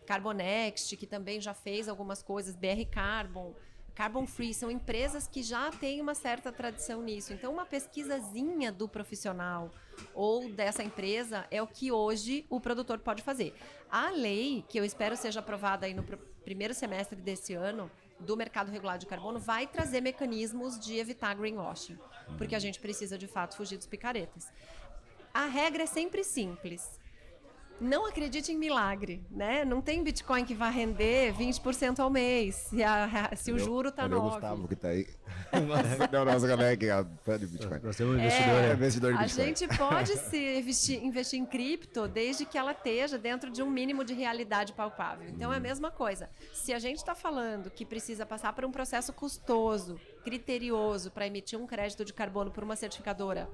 Carbonext, que também já fez algumas coisas, BR Carbon, Carbon Free, são empresas que já têm uma certa tradição nisso. Então, uma pesquisazinha do profissional ou dessa empresa é o que hoje o produtor pode fazer. A lei, que eu espero seja aprovada aí no primeiro semestre desse ano, do mercado regulado de carbono, vai trazer mecanismos de evitar greenwashing, porque a gente precisa, de fato, fugir dos picaretas. A regra é sempre simples. Não acredite em milagre, né? Não tem Bitcoin que vai render 20% ao mês, se o juro está 9%.
O Gustavo que está aí. Nossa galera que é fã de Bitcoin.
Nós temos um investidor,
investidor de
A
Bitcoin.
gente pode investir em cripto desde que ela esteja dentro de um mínimo de realidade palpável. Então é a mesma coisa. Se a gente está falando que precisa passar por um processo custoso, criterioso, para emitir um crédito de carbono por uma certificadora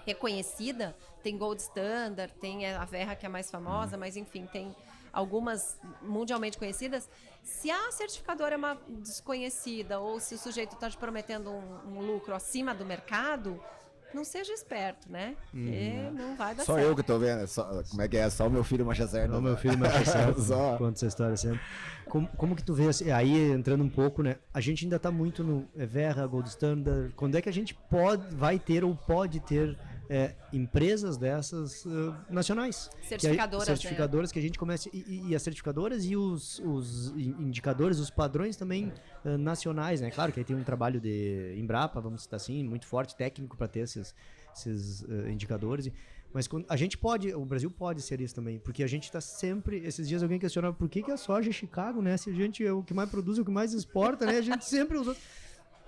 reconhecida, tem Gold Standard, tem a Verra, que é a mais famosa, mas enfim, tem algumas mundialmente conhecidas. Se a certificadora é uma desconhecida ou se o sujeito está te prometendo um lucro acima do mercado, não seja esperto, né? Porque não vai dar
Só
certo.
eu que tô vendo, como é que é? Só o meu filho mancha certo.
Não, meu filho mancha certo.
Só.
Conta essa história sempre. Como que tu vê, assim, aí entrando um pouco, né? A gente ainda tá muito no Verra, Gold Standard. Quando é que a gente vai ter ou pode ter empresas dessas nacionais? Certificadoras que a gente começa... E as certificadoras e os indicadores, os padrões também nacionais, né? Claro que aí tem um trabalho de Embrapa, vamos citar assim, muito forte, técnico para ter esses indicadores. Mas o Brasil pode ser isso também, porque a gente está sempre... Esses dias alguém questionava por que a soja é Chicago, né? Se a gente é o que mais produz, o que mais exporta, né? A gente sempre usou...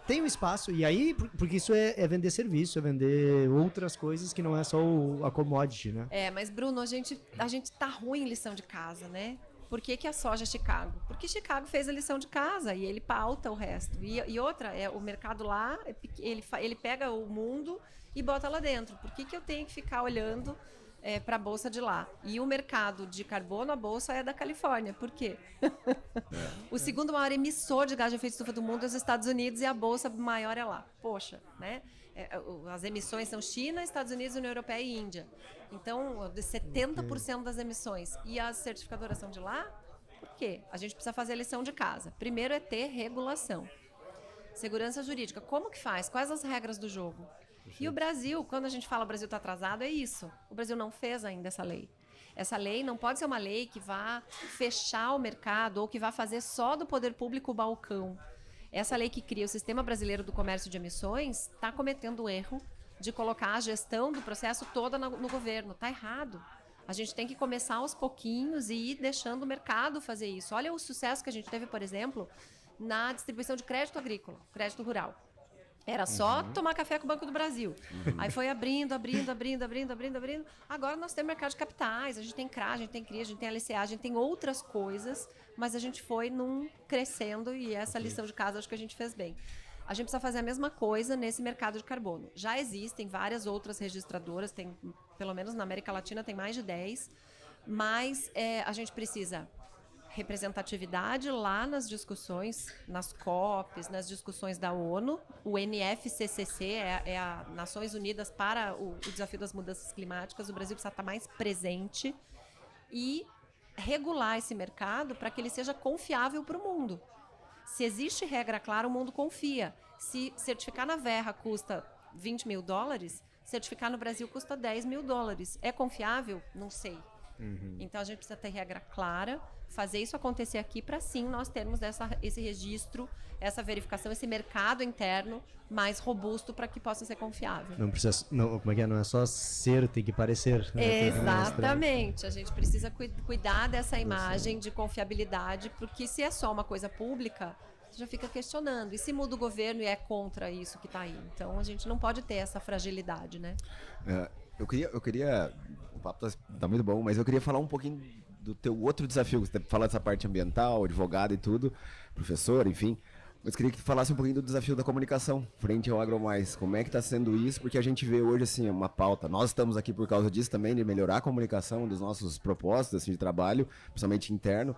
Tem um espaço, e aí, porque isso é vender serviço, é vender outras coisas que não é só a commodity, né?
Mas Bruno, a gente tá ruim em lição de casa, né? Por que a soja é Chicago? Porque Chicago fez a lição de casa e ele pauta o resto. E outra, o mercado lá, ele pega o mundo e bota lá dentro. Por que eu tenho que ficar olhando para a bolsa de lá? E o mercado de carbono, a bolsa é da Califórnia. Por quê? O segundo maior emissor de gás de efeito estufa do mundo é os Estados Unidos e a bolsa maior é lá. Poxa, né? As emissões são China, Estados Unidos, União Europeia e Índia. Então, de 70% das emissões. E as certificadoras são de lá? Por quê? A gente precisa fazer a lição de casa. Primeiro é ter regulação. Segurança jurídica. Como que faz? Quais as regras do jogo? E o Brasil, quando a gente fala o Brasil está atrasado, é isso. O Brasil não fez ainda essa lei. Essa lei não pode ser uma lei que vá fechar o mercado ou que vá fazer só do poder público o balcão. Essa lei que cria o Sistema Brasileiro do Comércio de Emissões está cometendo o erro de colocar a gestão do processo toda no governo. Está errado. A gente tem que começar aos pouquinhos e ir deixando o mercado fazer isso. Olha o sucesso que a gente teve, por exemplo, na distribuição de crédito agrícola, crédito rural. Era só tomar café com o Banco do Brasil. Aí foi abrindo. Agora nós temos mercado de capitais, a gente tem CRA, a gente tem CRI, a gente tem LCA, a gente tem outras coisas, mas a gente foi crescendo e essa lição de casa acho que a gente fez bem. A gente precisa fazer a mesma coisa nesse mercado de carbono. Já existem várias outras registradoras, pelo menos na América Latina tem mais de 10, mas a gente precisa representatividade lá nas discussões, nas COPs, nas discussões da ONU. O NFCCC é a Nações Unidas para o Desafio das Mudanças Climáticas. O Brasil precisa estar mais presente e regular esse mercado para que ele seja confiável para o mundo. Se existe regra clara, o mundo confia. Se certificar na Verra custa $20 mil, certificar no Brasil custa $10 mil. É confiável? Não sei. Então a gente precisa ter regra clara, fazer isso acontecer aqui para sim nós termos esse registro, essa verificação, esse mercado interno mais robusto para que possa ser confiável.
Não precisa, não, como é que é? Não é só ser, tem que parecer. Né?
Exatamente. A gente precisa cuidar dessa imagem de confiabilidade, porque se é só uma coisa pública, você já fica questionando. E se muda o governo e é contra isso que está aí? Então a gente não pode ter essa fragilidade, né?
Eu queria, o papo tá muito bom, mas eu queria falar um pouquinho do teu outro desafio. Você fala dessa parte ambiental, advogado e tudo, professor, enfim. Mas queria que tu falasse um pouquinho do desafio da comunicação frente ao AgroMais. Como é que está sendo isso? Porque a gente vê hoje assim uma pauta. Nós estamos aqui por causa disso também, de melhorar a comunicação dos nossos propósitos assim, de trabalho, principalmente interno.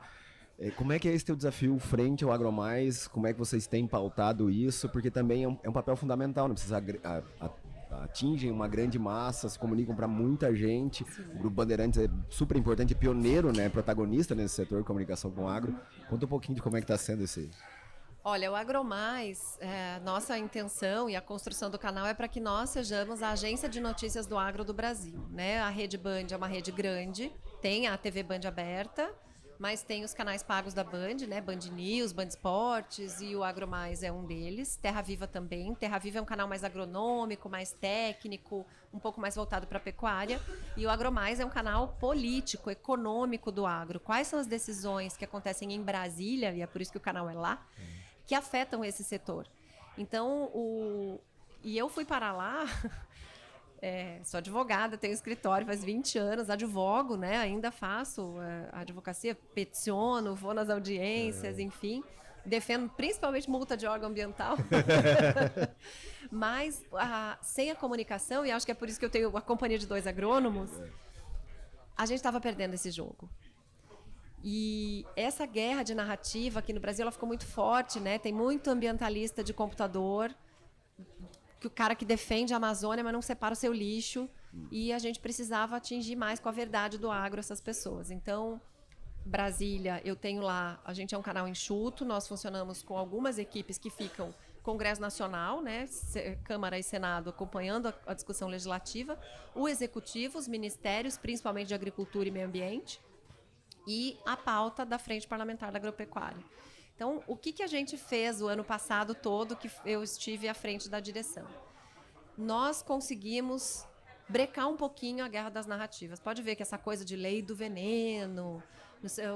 Como é que é esse teu desafio frente ao AgroMais? Como é que vocês têm pautado isso? Porque também é um papel fundamental, não precisa atingem uma grande massa, se comunicam para muita gente. Sim. O Grupo Bandeirantes é super importante, pioneiro, né, protagonista nesse setor de comunicação com o agro. Conta um pouquinho de como é que está sendo esse...
Olha, o AgroMais, nossa intenção e a construção do canal é para que nós sejamos a agência de notícias do agro do Brasil, né? A Rede Band é uma rede grande, tem a TV Band aberta, mas tem os canais pagos da Band, né? Band News, Band Esportes, e o AgroMais é um deles. Terra Viva também. Terra Viva é um canal mais agronômico, mais técnico, um pouco mais voltado para a pecuária. E o AgroMais é um canal político, econômico do agro. Quais são as decisões que acontecem em Brasília, e é por isso que o canal é lá, que afetam esse setor? Então, e eu fui para lá... sou advogada, tenho escritório faz 20 anos, advogo, né? Ainda faço advocacia, peticiono, vou nas audiências, enfim. Defendo principalmente multa de órgão ambiental. Mas sem a comunicação, e acho que é por isso que eu tenho a companhia de 2 agrônomos, a gente estava perdendo esse jogo. E essa guerra de narrativa aqui no Brasil, ela ficou muito forte, né? Tem muito ambientalista de computador, que o cara que defende a Amazônia, mas não separa o seu lixo, e a gente precisava atingir mais com a verdade do agro essas pessoas. Então, Brasília, eu tenho lá, a gente é um canal enxuto, nós funcionamos com algumas equipes que ficam Congresso Nacional, né, Câmara e Senado acompanhando a discussão legislativa, o Executivo, os ministérios, principalmente de Agricultura e Meio Ambiente, e a pauta da Frente Parlamentar da Agropecuária. Então, o que a gente fez o ano passado todo que eu estive à frente da direção? Nós conseguimos brecar um pouquinho a guerra das narrativas. Pode ver que essa coisa de lei do veneno,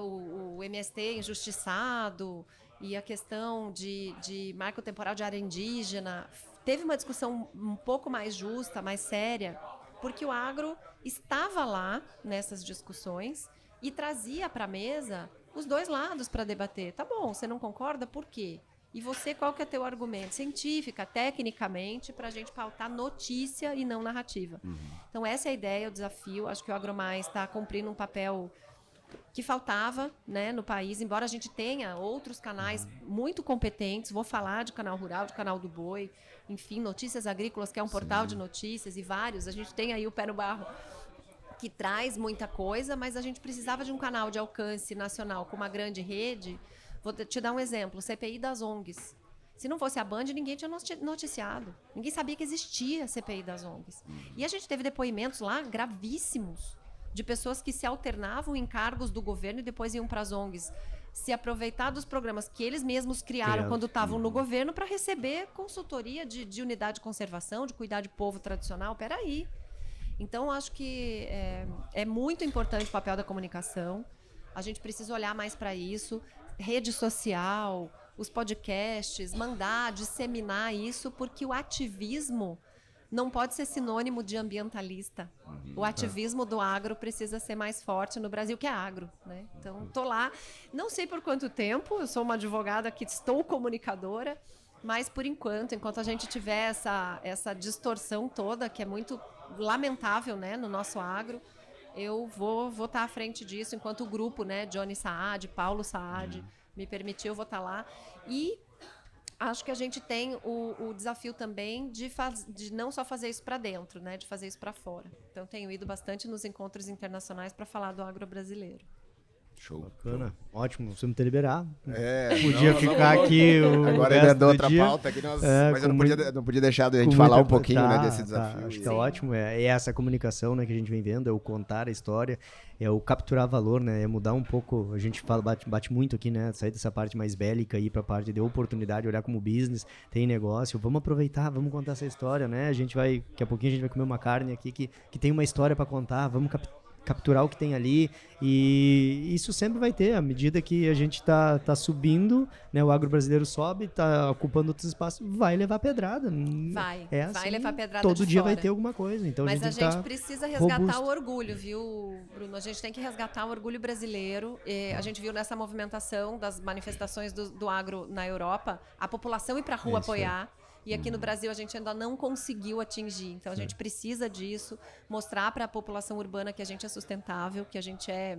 o MST injustiçado e a questão de marco temporal de área indígena, teve uma discussão um pouco mais justa, mais séria, porque o agro estava lá nessas discussões e trazia para a mesa os 2 lados para debater. Tá bom, você não concorda? Por quê? E você, qual que é teu argumento? Científica, tecnicamente, para a gente pautar notícia e não narrativa. Então, essa é a ideia, o desafio. Acho que o AgroMais está cumprindo um papel que faltava, né, no país, embora a gente tenha outros canais muito competentes. Vou falar de Canal Rural, de Canal do Boi, enfim, Notícias Agrícolas, que é um portal de notícias, e vários. A gente tem aí o Pé no Barro, que traz muita coisa, mas a gente precisava de um canal de alcance nacional com uma grande rede. Vou te dar um exemplo, CPI das ONGs. Se não fosse a Band, ninguém tinha noticiado. Ninguém sabia que existia a CPI das ONGs. E a gente teve depoimentos lá gravíssimos de pessoas que se alternavam em cargos do governo e depois iam para as ONGs se aproveitar dos programas que eles mesmos criaram quando estavam no governo para receber consultoria de unidade de conservação, de cuidar de povo tradicional. Peraí. Então, acho que é muito importante o papel da comunicação. A gente precisa olhar mais para isso. Rede social, os podcasts, mandar, disseminar isso, porque o ativismo não pode ser sinônimo de ambientalista. O ativismo do agro precisa ser mais forte no Brasil, que é agro, né? Então, estou lá, não sei por quanto tempo, eu sou uma advogada que estou comunicadora, mas por enquanto a gente tiver essa distorção toda, que é muito lamentável, né, no nosso agro, eu vou estar à frente disso, enquanto o grupo, né, Johnny Saad, Paulo Saad, me permitiu, eu vou estar lá. E acho que a gente tem o desafio também de não só fazer isso para dentro, né, de fazer isso para fora. Então, tenho ido bastante nos encontros internacionais para falar do agro brasileiro.
Show.
Bacana. Ótimo, você me ter liberar.
Podia
ficar aqui o
agora
resto
ainda dou
do
outra
dia.
pauta aqui, mas eu não podia deixar de a
Com
gente falar
muita-
um pouquinho, né,
tá,
desse desafio.
acho que é ótimo. É essa comunicação, né, que a gente vem vendo, é o contar a história, é o capturar valor, né, é mudar um pouco. A gente fala, bate muito aqui, né, sair dessa parte mais bélica e ir para a parte de oportunidade, olhar como business, tem negócio, vamos aproveitar, vamos contar essa história, né? Daqui a pouquinho a gente vai comer uma carne aqui que tem uma história para contar, vamos capturar o que tem ali, e isso sempre vai ter, à medida que a gente tá subindo, né, o agro brasileiro sobe, tá ocupando outros espaços, vai levar pedrada.
Vai
assim,
levar pedrada
todo
de
dia
fora.
vai ter alguma coisa, então
Mas
a gente tem que tá
precisa resgatar
robusto.
o orgulho, viu, Bruno? A gente tem que resgatar o orgulho brasileiro. A gente viu nessa movimentação das manifestações do agro na Europa, a população ir para a rua apoiar. E aqui no Brasil a gente ainda não conseguiu atingir. Então a gente precisa disso, mostrar para a população urbana que a gente é sustentável, que a gente é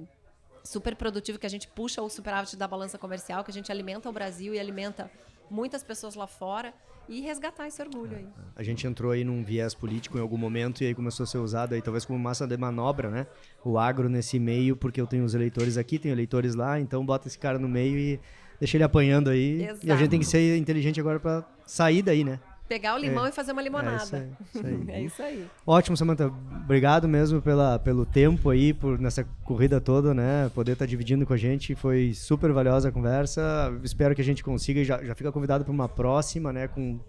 super produtivo, que a gente puxa o superávit da balança comercial, que a gente alimenta o Brasil e alimenta muitas pessoas lá fora, e resgatar esse orgulho aí.
A gente entrou aí num viés político em algum momento e aí começou a ser usado aí talvez como massa de manobra, né? O agro nesse meio, porque eu tenho os eleitores aqui, tenho eleitores lá, então bota esse cara no meio e deixa ele apanhando aí.
Exato.
E a gente tem que ser inteligente agora para sair daí, né?
Pegar o limão e fazer uma limonada.
Isso aí.
É isso aí.
Ótimo, Samantha. Obrigado mesmo pelo tempo aí, por nessa corrida toda, né? Poder estar dividindo com a gente. Foi super valiosa a conversa. Espero que a gente consiga. Já fica convidado para uma próxima, né? Com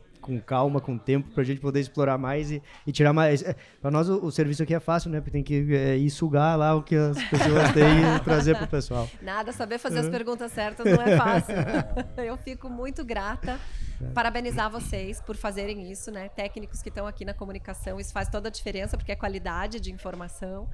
calma, com tempo, para a gente poder explorar mais e tirar mais. Para nós, o serviço aqui é fácil, né? Porque tem que ir sugar lá o que as pessoas têm e trazer para o pessoal.
Nada, saber fazer as perguntas certas não é fácil. Eu fico muito grata. Parabenizar vocês por fazerem isso, né? Técnicos que estão aqui na comunicação, isso faz toda a diferença, porque é qualidade de informação.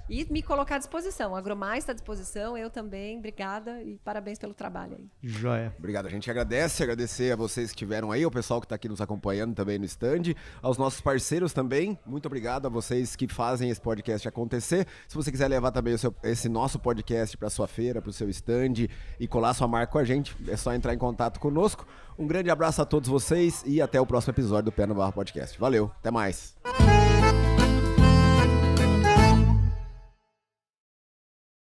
E me colocar à disposição. O Agromais está à disposição, eu também. Obrigada e parabéns pelo trabalho aí.
Joia.
Obrigado, a gente agradecer a vocês que estiveram aí, ao pessoal que está aqui nos acompanhando também no stand, aos nossos parceiros também. Muito obrigado a vocês que fazem esse podcast acontecer. Se você quiser levar também esse nosso podcast para sua feira, para o seu stand e colar sua marca com a gente, é só entrar em contato conosco. Um grande abraço a todos vocês e até o próximo episódio do Pé no Barro Podcast. Valeu, até mais.